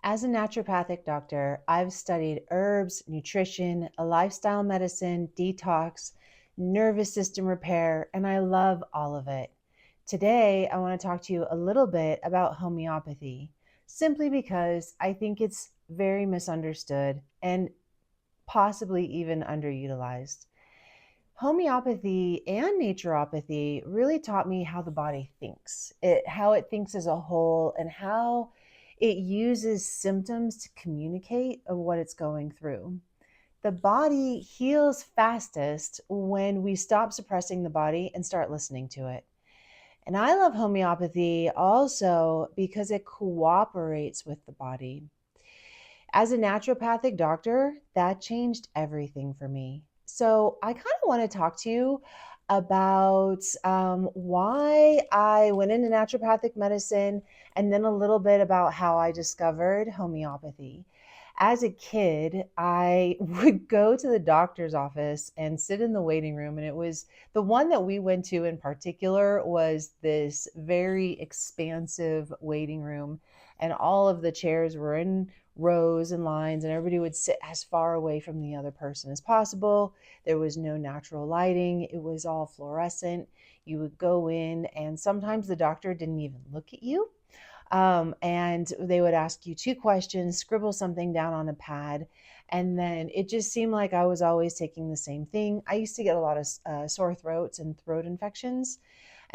As a naturopathic doctor, I've studied herbs, nutrition, lifestyle medicine, detox, nervous system repair, and I love all of it. Today, I want to talk to you a little bit about homeopathy, simply because I think it's very misunderstood and possibly even underutilized. Homeopathy and naturopathy really taught me how the body thinks, how it thinks as a whole, and how it uses symptoms to communicate of what it's going through. The body heals fastest when we stop suppressing the body and start listening to it. And I love homeopathy also because it cooperates with the body. As a naturopathic doctor, that changed everything for me. So I kind of want to talk to you about why I went into naturopathic medicine and then a little bit about how I discovered homeopathy. As a kid, I would go to the doctor's office and sit in the waiting room. And it was the one that we went to in particular was this very expansive waiting room. And all of the chairs were in rows and lines, and everybody would sit as far away from the other person as possible. There was no natural lighting, it was all fluorescent. You would go in, and sometimes the doctor didn't even look at you. And they would ask you two questions, scribble something down on a pad, and then it just seemed like I was always taking the same thing. I used to get a lot of sore throats and throat infections.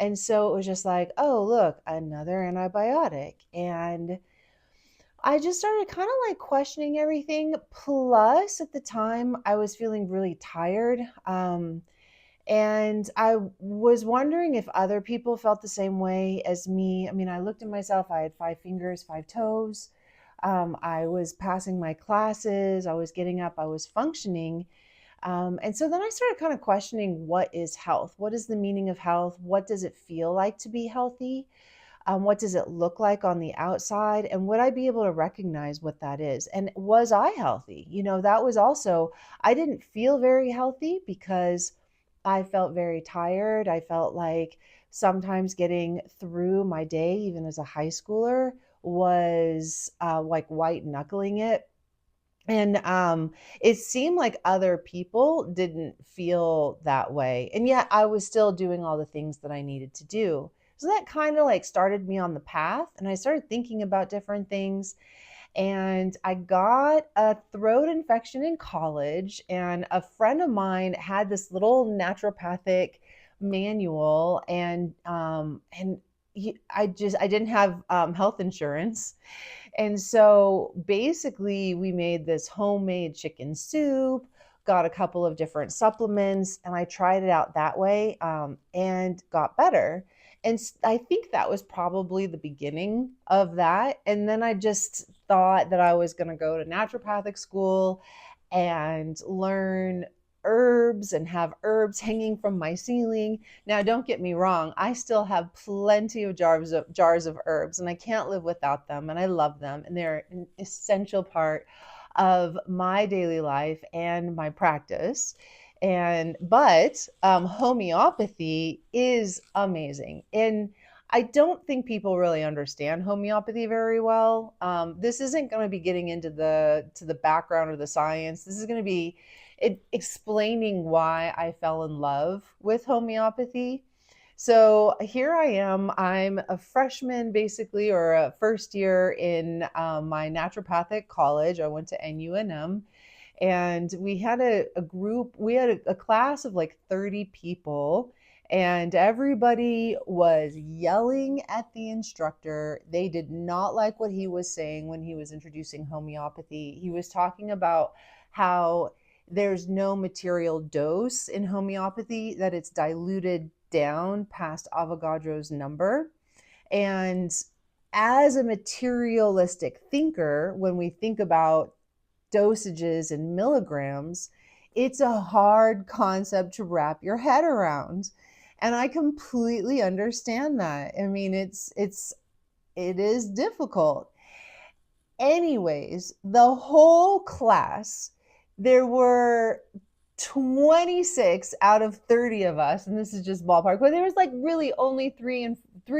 And so it was just like, oh, look, another antibiotic. And I just started kind of like questioning everything. Plus, at the time, I was feeling really tired. And I was wondering if other people felt the same way as me. I mean, I looked at myself, I had 5 fingers, 5 toes. I was passing my classes, I was getting up, I was functioning. And so then I started kind of questioning, what is health? What is the meaning of health? What does it feel like to be healthy? What does it look like on the outside? And would I be able to recognize what that is? And was I healthy? That was also, I didn't feel very healthy because I felt very tired. I felt like sometimes getting through my day, even as a high schooler, was like white knuckling it. And it seemed like other people didn't feel that way. And yet I was still doing all the things that I needed to do. So that kind of like started me on the path. And I started thinking about different things. And I got a throat infection in college. And a friend of mine had this little naturopathic manual. I didn't have health insurance. And so basically, we made this homemade chicken soup, got a couple of different supplements, and I tried it out that way and got better. And I think that was probably the beginning of that. And then I just thought that I was going to go to naturopathic school and learn herbs and have herbs hanging from my ceiling. Now, don't get me wrong, I still have plenty of jars of herbs, and I can't live without them, and I love them, and they're an essential part of my daily life and my practice. But homeopathy is amazing, and I don't think people really understand homeopathy very well. This isn't going to be getting into the background or the science. This is going to be explaining why I fell in love with homeopathy. So here I am. I'm a freshman, basically, or a first year in my naturopathic college. I went to NUNM, and we had a group, we had a class of like 30 people, and everybody was yelling at the instructor. They did not like what he was saying when he was introducing homeopathy. He was talking about how there's no material dose in homeopathy, that it's diluted down past Avogadro's number. And as a materialistic thinker, when we think about dosages in milligrams, it's a hard concept to wrap your head around. And I completely understand that. I mean, it is difficult. Anyways, the whole class, there were 26 out of 30 of us, and this is just ballpark, but there was like really only three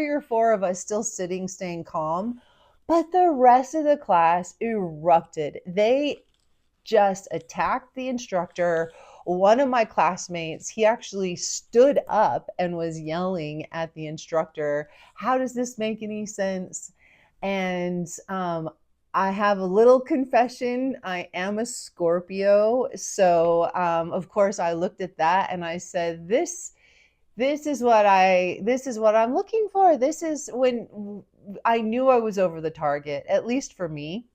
or four of us still sitting, staying calm. But the rest of the class erupted. They just attacked the instructor. One of my classmates, he actually stood up and was yelling at the instructor, "How does this make any sense?" And I have a little confession. I am a Scorpio. So, of course, I looked at that and I said, this is what I'm looking for. This is when I knew I was over the target, at least for me.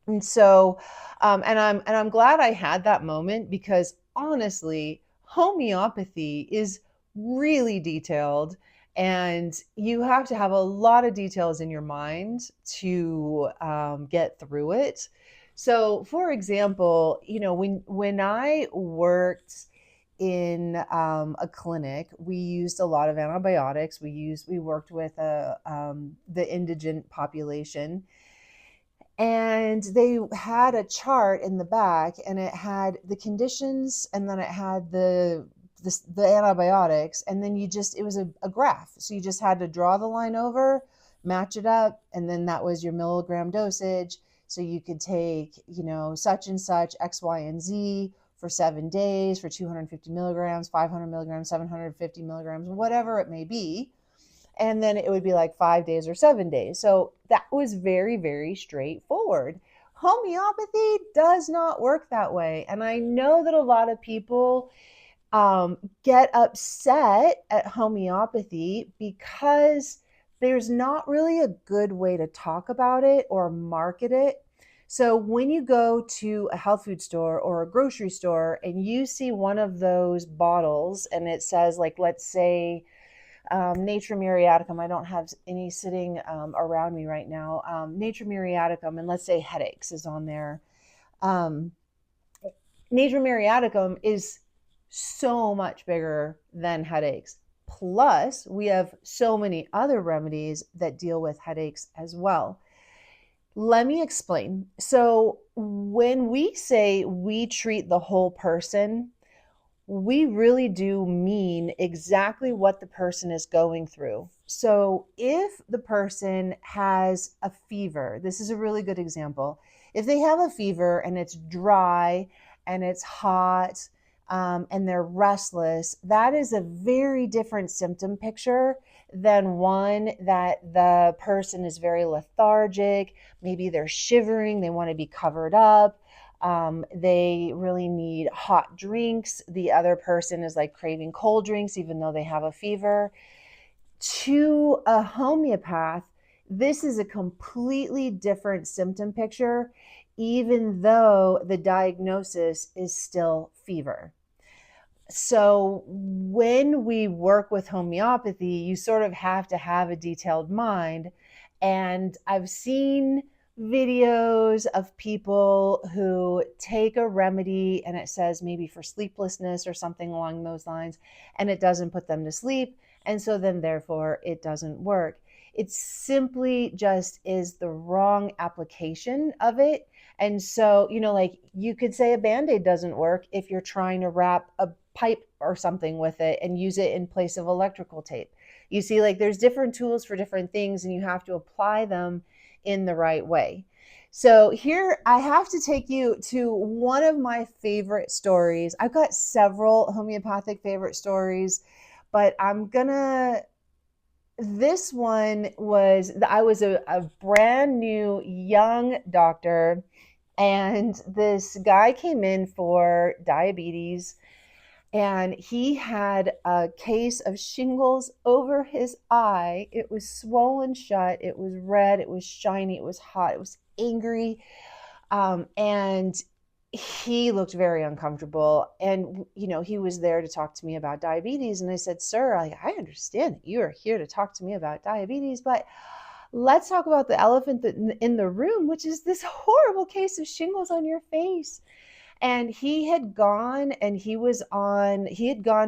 And so, and I'm glad I had that moment, because honestly, homeopathy is really detailed, and you have to have a lot of details in your mind to get through it. So, for example, when I worked in a clinic, we used a lot of antibiotics. We worked with the indigent population, and they had a chart in the back, and it had the conditions, and then it had the antibiotics, and then it was a graph, so you just had to draw the line over, match it up, and then that was your milligram dosage. So you could take such and such X, Y, and Z for 7 days for 250 milligrams, 500 milligrams, 750 milligrams, whatever it may be, and then it would be like 5 days or 7 days. So that was very, very straightforward. Homeopathy does not work that way. And I know that a lot of people get upset at homeopathy because there's not really a good way to talk about it or market it. So when you go to a health food store or a grocery store and you see one of those bottles and it says, like, let's say, Nature Muriaticum. I don't have any sitting around me right now. Nature Muriaticum, and let's say headaches is on there. Um, Nature Muriaticum is so much bigger than headaches. Plus, we have so many other remedies that deal with headaches as well. Let me explain. So, when we say we treat the whole person, we really do mean exactly what the person is going through. So, if the person has a fever, this is a really good example. If they have a fever and it's dry and it's hot, and they're restless, that is a very different symptom picture than one that the person is very lethargic. Maybe they're shivering, they want to be covered up. They really need hot drinks. The other person is like craving cold drinks, even though they have a fever. To a homeopath, this is a completely different symptom picture, even though the diagnosis is still fever. So when we work with homeopathy, you sort of have to have a detailed mind. And I've seen videos of people who take a remedy and it says maybe for sleeplessness or something along those lines, and it doesn't put them to sleep. And so then therefore it doesn't work. It simply just is the wrong application of it. And so, like you could say a Band-Aid doesn't work if you're trying to wrap a pipe or something with it and use it in place of electrical tape. You see, like there's different tools for different things, and you have to apply them in the right way. So here I have to take you to one of my favorite stories. I've got several homeopathic favorite stories, but this one was, I was a brand new young doctor, and this guy came in for diabetes, and he had a case of shingles over his eye. It was swollen shut, it was red, it was shiny, it was hot, it was angry, and he looked very uncomfortable. And he was there to talk to me about diabetes, and I said, "Sir, I understand that you are here to talk to me about diabetes, but let's talk about the elephant in the room, which is this horrible case of shingles on your face." And he had gone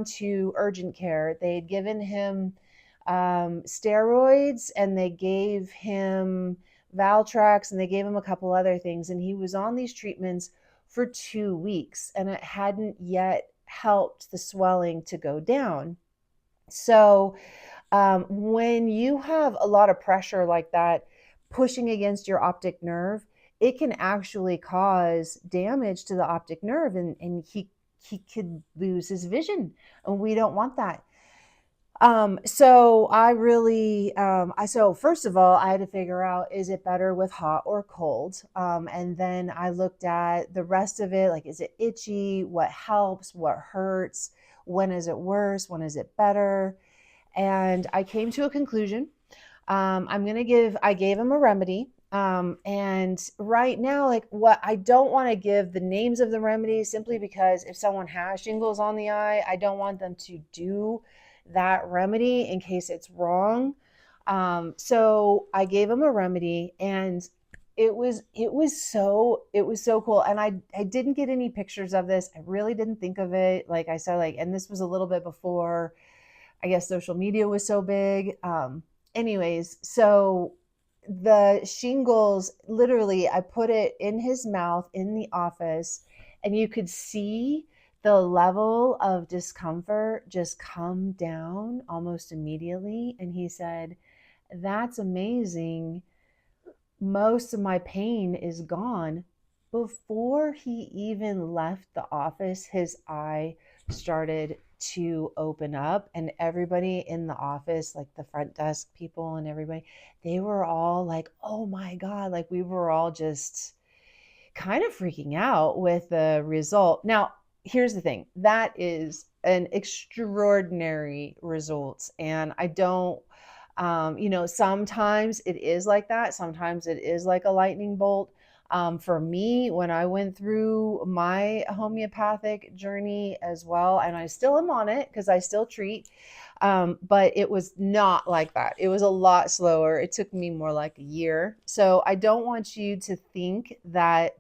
to urgent care. They had given him steroids, and they gave him Valtrax, and they gave him a couple other things. And he was on these treatments for 2 weeks, and it hadn't yet helped the swelling to go down. So when you have a lot of pressure like that, pushing against your optic nerve, it can actually cause damage to the optic nerve, and he could lose his vision, and we don't want that. So I really, so first of all, I had to figure out, is it better with hot or cold? And then I looked at the rest of it, like, is it itchy? What helps? What hurts? When is it worse? When is it better? And I came to a conclusion. I gave him a remedy. And right now, like, what I don't want to give the names of the remedies, simply because if someone has shingles on the eye, I don't want them to do that remedy in case it's wrong. So I gave him a remedy, and it was so cool. And I didn't get any pictures of this. I really didn't think of it. Like I said, like, and this was a little bit before, I guess, social media was so big. Anyways, so the shingles, literally, I put it in his mouth in the office, and you could see the level of discomfort just come down almost immediately. And he said, "That's amazing. Most of my pain is gone." Before he even left the office, his eye started to open up, and everybody in the office, like the front desk people and everybody, they were all like, "Oh my God," like, we were all just kind of freaking out with the result. Now, here's the thing, that is an extraordinary result. And I don't, sometimes it is like that. Sometimes it is like a lightning bolt. For me, when I went through my homeopathic journey as well, and I still am on it because I still treat, but it was not like that. It was a lot slower. It took me more like a year. So I don't want you to think that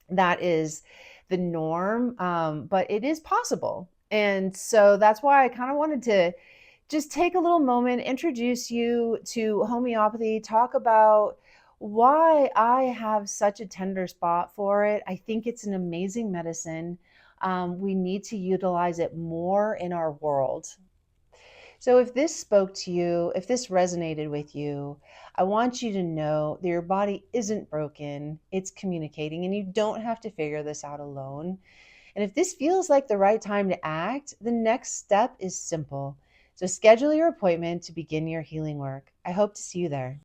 that is the norm, but it is possible. And so that's why I kind of wanted to just take a little moment, introduce you to homeopathy, talk about why I have such a tender spot for it. I think it's an amazing medicine. We need to utilize it more in our world. So, if this spoke to you, if this resonated with you, I want you to know that your body isn't broken, it's communicating, and you don't have to figure this out alone. And if this feels like the right time to act, the next step is simple. So, schedule your appointment to begin your healing work. I hope to see you there.